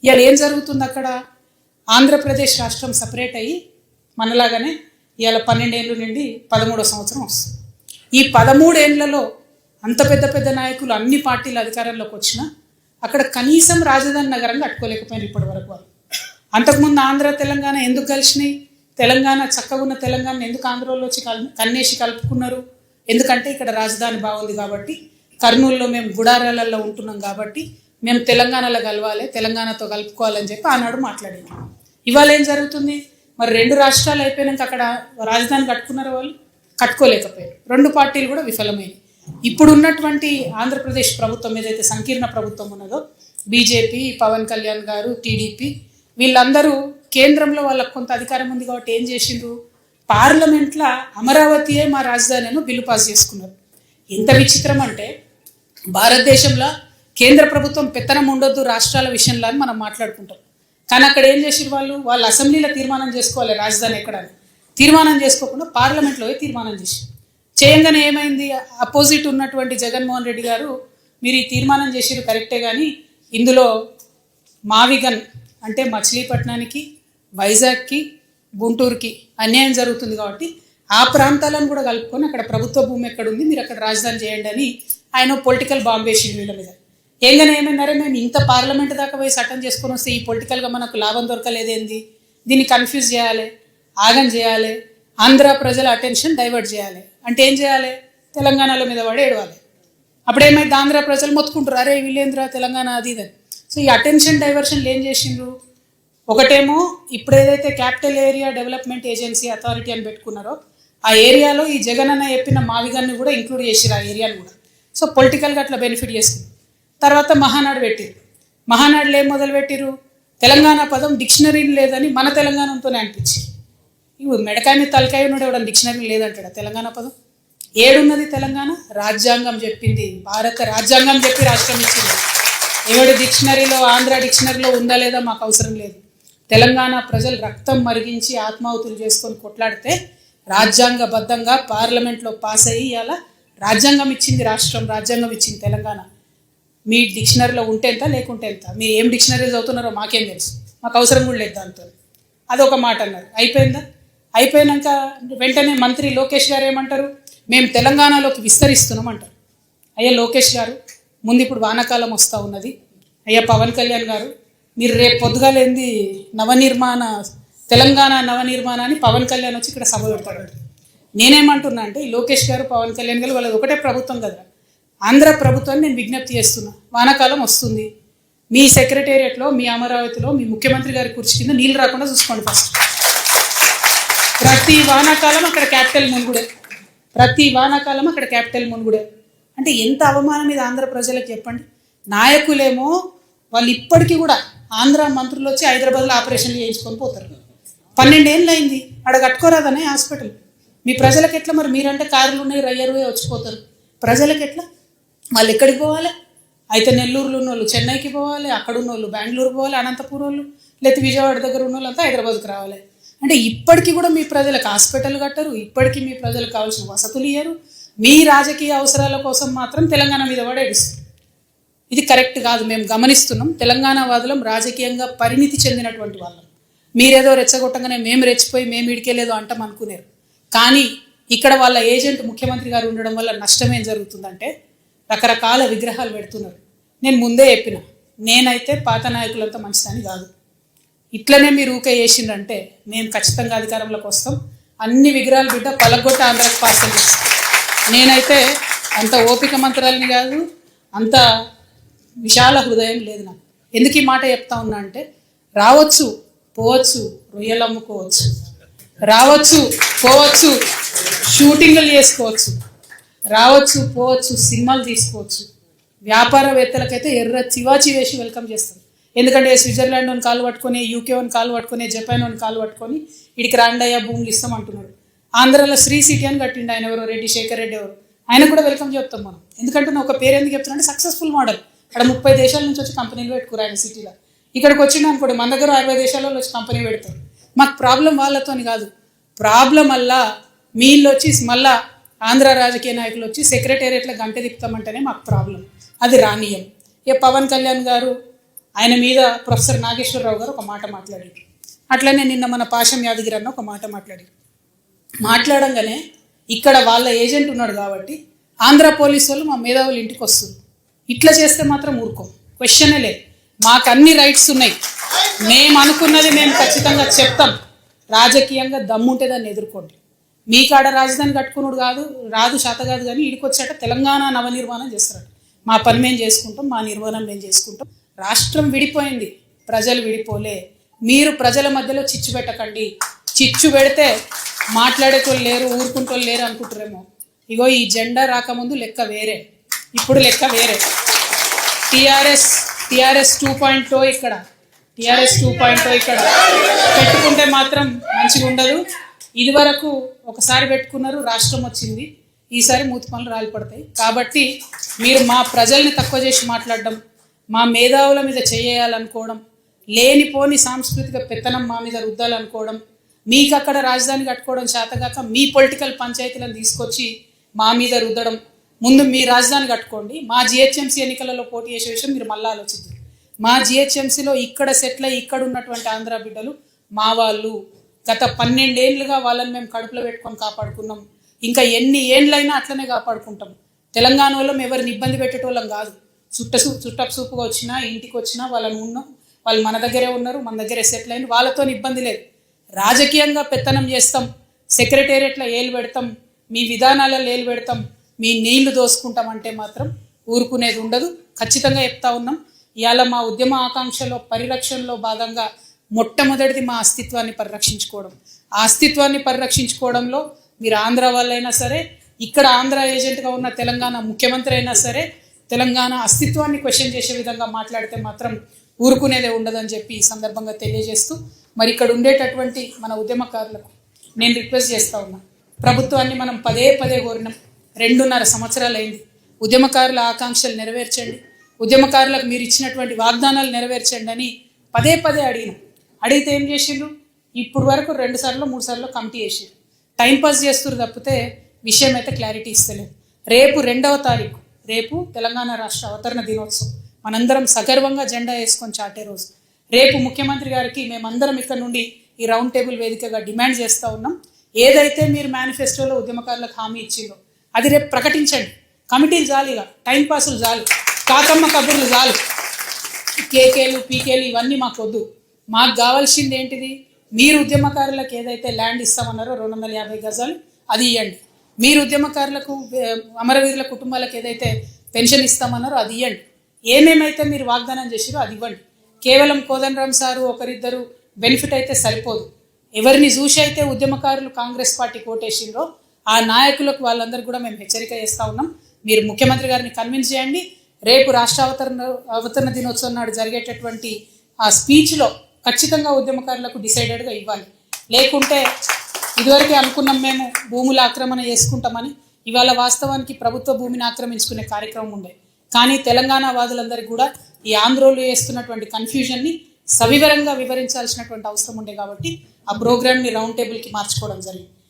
ఇవాళ ఏం జరుగుతుంది అక్కడ? ఆంధ్రప్రదేశ్ రాష్ట్రం సపరేట్ అయ్యి మనలాగానే ఇవాళ 12 ఏళ్ళు నుండి 13వ సంవత్సరం వస్తుంది. ఈ 13 ఏళ్లలో అంత పెద్ద పెద్ద నాయకులు అన్ని పార్టీలు అధికారంలోకి వచ్చినా అక్కడ కనీసం రాజధాని నగరం కట్టుకోలేకపోయినారు ఇప్పటి వరకు వాళ్ళు. అంతకుముందు ఆంధ్ర తెలంగాణ ఎందుకు కలిసినాయి? తెలంగాణ చక్కగా ఉన్న తెలంగాణ ఎందుకు ఆంధ్రలో వచ్చి కన్నేసి కలుపుకున్నారు? ఎందుకంటే ఇక్కడ రాజధాని బాగుంది కాబట్టి, కర్నూలులో మేము గుడారాలలో ఉంటున్నాం కాబట్టి మేము తెలంగాణలో కలవాలి, తెలంగాణతో కలుపుకోవాలని చెప్పి ఆనాడు మాట్లాడారు. ఇవాళ ఏం జరుగుతుంది? మరి 2 రాష్ట్రాలు అయిపోయినాక అక్కడ రాజధాని కట్టుకున్నారు వాళ్ళు? కట్టుకోలేకపోయారు. 2 పార్టీలు కూడా విఫలమైనవి. ఇప్పుడు ఉన్నటువంటి ఆంధ్రప్రదేశ్ ప్రభుత్వం ఏదైతే సంకీర్ణ ప్రభుత్వం ఉన్నదో, బీజేపీ, పవన్ కళ్యాణ్ గారు, టీడీపీ, వీళ్ళందరూ కేంద్రంలో వాళ్ళకు కొంత అధికారం ఉంది కాబట్టి ఏం చేసిండ్రు? పార్లమెంట్లో అమరావతియే మా రాజధాని అని బిల్లు పాస్ చేసుకున్నారు. ఎంత విచిత్రం అంటే, భారతదేశంలో కేంద్ర ప్రభుత్వం పెత్తనం ఉండొద్దు రాష్ట్రాల విషయంలో అని మనం మాట్లాడుకుంటాం. కానీ అక్కడ ఏం చేసిరు? వాళ్ళు అసెంబ్లీలో తీర్మానం చేసుకోవాలి రాజధాని ఎక్కడని. తీర్మానం చేసుకోకుండా పార్లమెంట్లో తీర్మానం చేసి చేయంగానే ఏమైంది? అపోజిట్ ఉన్నటువంటి జగన్మోహన్ రెడ్డి గారు, మీరు ఈ తీర్మానం చేసిరు కరెక్టే, కానీ ఇందులో మావిగన్ అంటే మచిలీపట్నానికి, వైజాగ్కి, గుంటూరుకి అన్యాయం జరుగుతుంది కాబట్టి ఆ ప్రాంతాలను కూడా కలుపుకొని అక్కడ ప్రభుత్వ భూమి ఎక్కడుంది, మీరు అక్కడ రాజధాని చేయండి అని ఆయన పొలిటికల్ బాంబేసి వీళ్ళ మీద. ఏంగానే ఏమన్నారే, మేము ఇంత పార్లమెంట్ దాకా పోయి చట్టం చేసుకొని వస్తే ఈ పొలిటికల్గా మనకు లాభం దొరకలేదేంది, దీన్ని కన్ఫ్యూజ్ చేయాలి, ఆగం చేయాలి, ఆంధ్ర ప్రజల అటెన్షన్ డైవర్ట్ చేయాలి అంటే ఏం చేయాలి? తెలంగాణలో మీద పడి ఏడవాలి. అప్పుడేమైతే ఆంధ్ర ప్రజలు మొత్తుకుంటారు, అరే వీళ్ళేంద్ర తెలంగాణ అది ఇదని. సో ఈ అటెన్షన్ డైవర్షన్లు ఏం చేసిండ్రు? ఒకటేమో ఇప్పుడు ఏదైతే capital area development agency authority అని పెట్టుకున్నారో ఆ ఏరియాలో ఈ జగన్ అన్న చెప్పిన మావిగన్ని కూడా ఇంక్లూడ్ చేసిరు ఆ ఏరియాను కూడా. సో పొలిటికల్గా అట్లా బెనిఫిట్ చేసుకుంది. తర్వాత మహానాడు పెట్టిరు. మహానాడులో ఏం మొదలు పెట్టిరు? తెలంగాణ పదం డిక్షనరీని లేదని మన తెలంగాణతోనే అనిపించి, ఇవి మెడకాయ మీద తలకాయ ఉన్నాడు ఎవడని డిక్షనరీ లేదంటాడా తెలంగాణ పదం? ఏడున్నది తెలంగాణ? రాజ్యాంగం చెప్పింది, భారత రాజ్యాంగం చెప్పి రాష్ట్రం ఇచ్చింది. ఎవడి డిక్షనరీలో, ఆంధ్ర డిక్షనరీలో ఉందా లేదా మాకు అవసరం లేదు. తెలంగాణ ప్రజలు రక్తం మరిగించి ఆత్మాహుతులు చేసుకొని కొట్లాడితే రాజ్యాంగబద్ధంగా పార్లమెంట్లో పాస్ అయ్యి ఇలా రాజ్యాంగం ఇచ్చింది రాష్ట్రం, రాజ్యాంగం ఇచ్చింది తెలంగాణ. మీ డిక్షనరీలో ఉంటే ఎంత లేకుంటే ఎంత, మీరు ఏం డిక్షనరీ చదువుతున్నారో మాకేం తెలుసు, మాకు అవసరం కూడా లేదు దాంతో. అదొక మాట అన్నారు. అయిపోయిందా? అయిపోయినాక వెంటనే మంత్రి లోకేష్ గారు ఏమంటారు? మేము తెలంగాణలోకి విస్తరిస్తున్నాం అంటారు. అయ్యా లోకేష్ గారు, ముందు ఇప్పుడు వానాకాలం వస్తూ ఉన్నది. అయ్యా పవన్ కళ్యాణ్ గారు, మీరు రేపు పొద్దుగాలేంది నవనిర్మాణ తెలంగాణ నవనిర్మాణాన్ని పవన్ కళ్యాణ్ వచ్చి ఇక్కడ సభ పెడతాడు. నేనేమంటున్నా అంటే, ఈ లోకేష్ గారు పవన్ కళ్యాణ్ గారు వాళ్ళది ఒకటే ప్రభుత్వం కదా, ఆంధ్ర ప్రభుత్వాన్ని నేను విజ్ఞప్తి చేస్తున్నా, వానాకాలం వస్తుంది, మీ సెక్రటేరియట్లో, మీ అమరావతిలో మీ ముఖ్యమంత్రి గారి కుర్చీ కింద నీళ్ళు రాకుండా చూసుకోండి. ఫస్ట్ ప్రతి వానాకాలం అక్కడ క్యాపిటల్ మునుగుడే, ప్రతి వానాకాలం అక్కడ క్యాపిటల్ మునుగుడే. అంటే ఎంత అవమానం ఇది ఆంధ్ర ప్రజలకు చెప్పండి. నాయకులేమో వాళ్ళు ఇప్పటికీ కూడా ఆంధ్ర మంత్రులు వచ్చి హైదరాబాద్లో ఆపరేషన్లు చేయించుకొని పోతారు. 12 ఏళ్ళు అయింది, ఆడ కట్టుకోరాదనే హాస్పిటల్. మీ ప్రజలకు ఎట్లా మరి? మీరంటే కార్లు ఉన్నాయి, రయ్యరువే వచ్చిపోతారు. ప్రజలకు ఎట్లా? వాళ్ళు ఎక్కడికి పోవాలి? అయితే నెల్లూరులో ఉన్న వాళ్ళు చెన్నైకి పోవాలి, అక్కడ ఉన్న వాళ్ళు బెంగళూరు పోవాలి, అనంతపురం వాళ్ళు, లేకపోతే విజయవాడ దగ్గర ఉన్న వాళ్ళంతా హైదరాబాద్కి రావాలి. అంటే ఇప్పటికీ కూడా మీ ప్రజలకు హాస్పిటల్ కట్టరు, ఇప్పటికీ మీ ప్రజలకు కావాల్సిన వసతులు ఇయ్యరు. మీ రాజకీయ అవసరాల కోసం మాత్రం తెలంగాణ మీద పడేస్తారు. ఇది కరెక్ట్ కాదు, మేము గమనిస్తున్నాం. తెలంగాణ వాదులం రాజకీయంగా పరిణితి చెందినటువంటి వాళ్ళం. మీరేదో రెచ్చగొట్టంగానే మేము రెచ్చిపోయి మేము ఇడికేలేదో అంటాం అనుకునేరు. కానీ ఇక్కడ వాళ్ళ ఏజెంట్ ముఖ్యమంత్రి గారు ఉండడం వల్ల నష్టం ఏం జరుగుతుందంటే, రకరకాల విగ్రహాలు పెడుతున్నారు. నేను ముందే చెప్పిన, నేనైతే పాత నాయకులంతా మంచిదని కాదు. ఇట్లనే మీరు ఊకే చేసిండ్రంటే మేము ఖచ్చితంగా అధికారంలోకి వస్తాం, అన్ని విగ్రహాలు బిడ్డ పలగొట్ట ఆంధ్రాకి పార్సల్ చేస్తాం. నేనైతే అంత ఓపిక మంత్రాలని కాదు, అంత విశాల హృదయం లేదు నాకు. ఎందుకు ఈ మాట చెప్తా ఉన్నా అంటే, రావచ్చు పోవచ్చు, రొయ్యలు అమ్ముకోవచ్చు, రావచ్చు పోవచ్చు, షూటింగ్లు చేసుకోవచ్చు, రావచ్చు పోవచ్చు, సినిమాలు తీసుకోవచ్చు. వ్యాపారవేత్తలకైతే ఎర్ర చివాచి వేసి వెల్కమ్ చేస్తారు. ఎందుకంటే స్విట్జర్లాండ్ అని కాలు పట్టుకొని, యూకే అని కాలు పట్టుకొని, జపాన్ అని కాలు పట్టుకొని ఇడికి రాండయ్యా భూములు ఇస్తాం అంటున్నాడు. ఆంధ్రాలో శ్రీ సిటీ అని కట్టిండు ఆయన, ఎవరో రెడ్డి, శేఖర్ రెడ్డి ఎవరు, ఆయన కూడా వెల్కమ్ చెప్తాం మనం. ఎందుకంటే ఒక పేరు ఎందుకు చెప్తున్నా అంటే, సక్సెస్ఫుల్ మోడల్. అక్కడ 30 దేశాల నుంచి వచ్చి కంపెనీలు పెట్టుకురు ఆయన సిటీలో. ఇక్కడికి వచ్చిండు అనుకోండి, మన దగ్గర 60 దేశాలలో వచ్చి కంపెనీ పెడతారు. మాకు ప్రాబ్లం వాళ్ళతోని కాదు, ప్రాబ్లం అలా మీళ్ళు వచ్చి మళ్ళా ఆంధ్ర రాజకీయ నాయకులు వచ్చి సెక్రటేరియట్లో గంట తిప్పుతామంటేనే మాకు ప్రాబ్లం. అది రానియం. పవన్ కళ్యాణ్ గారు ఆయన మీద ప్రొఫెసర్ నాగేశ్వరరావు గారు ఒక మాట మాట్లాడారు. అట్లనే నిన్న మన పాషం యాదగిరి అన్న ఒక మాట మాట్లాడంగానే ఇక్కడ వాళ్ళ ఏజెంట్ ఉన్నాడు కాబట్టి ఆంధ్ర పోలీసు వాళ్ళు మా మేధావులు ఇంటికి వస్తుంది. ఇట్లా చేస్తే మాత్రం ఊరుకోం, క్వశ్చనే లేదు. మాకు అన్ని రైట్స్ ఉన్నాయి, మేము అనుకున్నది మేము ఖచ్చితంగా చెప్తాం. రాజకీయంగా దమ్ముంటే దాన్ని ఎదుర్కోండి. మీ కాడ రాజధాని కట్టుకున్నాడు రాదు శాత కాదు, కానీ ఇడికి వచ్చాట తెలంగాణ నవనిర్మాణం చేస్తారట. మా పని మేము చేసుకుంటాం, మా నిర్మాణం మేము చేసుకుంటాం. రాష్ట్రం విడిపోయింది, ప్రజలు విడిపోలే. మీరు ప్రజల మధ్యలో చిచ్చు పెట్టకండి. చిచ్చు పెడితే మాట్లాడేటోళ్ళు లేరు, ఊరుకుంటోళ్ళు లేరు అనుకుంటారేమో. ఇగో ఈ జెండా రాకముందు లెక్క వేరే, ఇప్పుడు లెక్క వేరే. టీఆర్ఎస్ 2.0 ఇక్కడ, టీఆర్ఎస్ 2.0 ఇక్కడ పెట్టుకుంటే మాత్రం మంచిగా ఉండదు. ఇది వరకు ఒకసారి పెట్టుకున్నారు, రాష్ట్రం వచ్చింది. ఈసారి మూతి పనులు రాలిపడతాయి. కాబట్టి మీరు మా ప్రజల్ని తక్కువ చేసి మాట్లాడడం, మా మేధావుల మీద చేయాలనుకోవడం, లేనిపోని సాంస్కృతిక పెత్తనం మా మీద రుద్దాలనుకోవడం, మీకు అక్కడ రాజధాని కట్టుకోవడం చేతగాక మీ పొలిటికల్ పంచాయతీలను తీసుకొచ్చి మా మీద రుద్దడం. ముందు మీ రాజధాని కట్టుకోండి. మా జిహెచ్ఎంసీ ఎన్నికలలో పోటీ చేసే విషయం మీరు మళ్ళీ ఆలోచించారు. మా జిహెచ్ఎంసీలో ఇక్కడ సెటిల్ అయ్యి ఇక్కడ ఉన్నటువంటి ఆంధ్ర బిడ్డలు మా వాళ్ళు. గత 12 ఏళ్ళుగా వాళ్ళని మేము కడుపులో పెట్టుకొని కాపాడుకున్నాం. ఇంకా ఎన్ని ఏళ్ళైనా అట్లనే కాపాడుకుంటాం. తెలంగాణ వాళ్ళం ఎవరిని ఇబ్బంది పెట్టేటోళ్ళం కాదు. చుట్టపు చూపుగా వచ్చినా ఇంటికి వచ్చినా వాళ్ళని ఉన్నాం, వాళ్ళు మన దగ్గరే ఉన్నారు, మన దగ్గరే సెటిల్ అయిన వాళ్ళతో ఇబ్బంది లేదు. రాజకీయంగా పెత్తనం చేస్తాం, సెక్రటేరియట్లో ఏలు పెడతాం, మీ విధానాలలో ఏలు పెడతాం, మీ నీళ్లు దోసుకుంటామంటే మాత్రం ఊరుకునేది ఉండదు. ఖచ్చితంగా చెప్తా ఉన్నాం. ఇవాళ మా ఉద్యమ ఆకాంక్షలో పరిరక్షణలో భాగంగా మొట్టమొదటిది మా అస్తిత్వాన్ని పరిరక్షించుకోవడం. ఆ అస్తిత్వాన్ని పరిరక్షించుకోవడంలో మీరు ఆంధ్ర వాళ్ళైనా సరే, ఇక్కడ ఆంధ్ర ఏజెంట్గా ఉన్న తెలంగాణ ముఖ్యమంత్రి అయినా సరే, తెలంగాణ అస్తిత్వాన్ని క్వశ్చన్ చేసే విధంగా మాట్లాడితే మాత్రం ఊరుకునేదే ఉండదని చెప్పి ఈ సందర్భంగా తెలియజేస్తూ, మరి ఇక్కడ ఉండేటటువంటి మన ఉద్యమకారులకు నేను రిక్వెస్ట్ చేస్తూ ఉన్నా. ప్రభుత్వాన్ని మనం పదే కోరినాం. 2.5 సంవత్సరాలు అయింది. ఉద్యమకారుల ఆకాంక్షలు నెరవేర్చండి, ఉద్యమకారులకు మీరు ఇచ్చినటువంటి వాగ్దానాలు నెరవేర్చండి అని పదే అడిగినాం. అడిగితే ఏం చేసిండ్రు? ఇప్పుడు వరకు 2 సార్లు 3 సార్లు కమిటీ చేసిండ్రు. టైంపాస్ చేస్తున్నారు తప్పితే విషయం అయితే క్లారిటీ ఇస్తలేదు. రేపు 2వ తారీఖు, రేపు తెలంగాణ రాష్ట్ర అవతరణ దినోత్సవం. మనందరం సగర్వంగా జెండా వేసుకొని చాటే రోజు. రేపు ముఖ్యమంత్రి గారికి మేమందరం ఇక్కడ నుండి ఈ రౌండ్ టేబుల్ వేదికగా డిమాండ్ చేస్తూ ఉన్నాం. ఏదైతే మీరు మేనిఫెస్టోలో ఉద్యమకారులకు హామీ ఇచ్చిందో అది రేపు ప్రకటించండి. కమిటీలు చాలు, ఇక టైంపాసులు చాలు, కాకమ్మ కబుర్లు చాలు, కేకేలు పీకేలు ఇవన్నీ మాకు వద్దు. మాకు కావాల్సింది ఏంటిది? మీరు ఉద్యమకారులకు ఏదైతే ల్యాండ్ ఇస్తామన్నారో 250 గజాలు అది ఇవ్వండి. మీరు ఉద్యమకారులకు అమరవీరుల కుటుంబాలకు ఏదైతే పెన్షన్ ఇస్తామన్నారో అది ఇవ్వండి. ఏమేమైతే మీరు వాగ్దానం చేసిరో అది ఇవ్వండి. కేవలం కోదండరామ్ సారు ఒకరిద్దరు బెనిఫిట్ అయితే సరిపోదు. ఎవరిని చూసి అయితే ఉద్యమకారులు కాంగ్రెస్ పార్టీ కోటేసిండ్రో ఆ నాయకులకు వాళ్ళందరూ కూడా మేము హెచ్చరిక చేస్తూ ఉన్నాం. మీరు ముఖ్యమంత్రి గారిని కన్విన్స్ చేయండి. రేపు రాష్ట్ర అవతరణ దినోత్సవం నాడు జరిగేటటువంటి ఆ స్పీచ్లో ఖచ్చితంగా ఉద్యమకారులకు డిసైడెడ్గా ఇవ్వాలి. లేకుంటే ఇదివరకే అనుకున్నాం మేము భూముల ఆక్రమణ చేసుకుంటామని, ఇవాళ వాస్తవానికి ప్రభుత్వ భూమిని ఆక్రమించుకునే కార్యక్రమం ఉండే. కానీ తెలంగాణ వాదులందరికీ కూడా ఈ ఆంధ్రోలు చేస్తున్నటువంటి కన్ఫ్యూజన్ని సవివరంగా వివరించాల్సినటువంటి అవసరం ఉండే కాబట్టి ఆ ప్రోగ్రామ్ని రౌండ్ టేబుల్కి మార్చుకోవడం జరిగింది.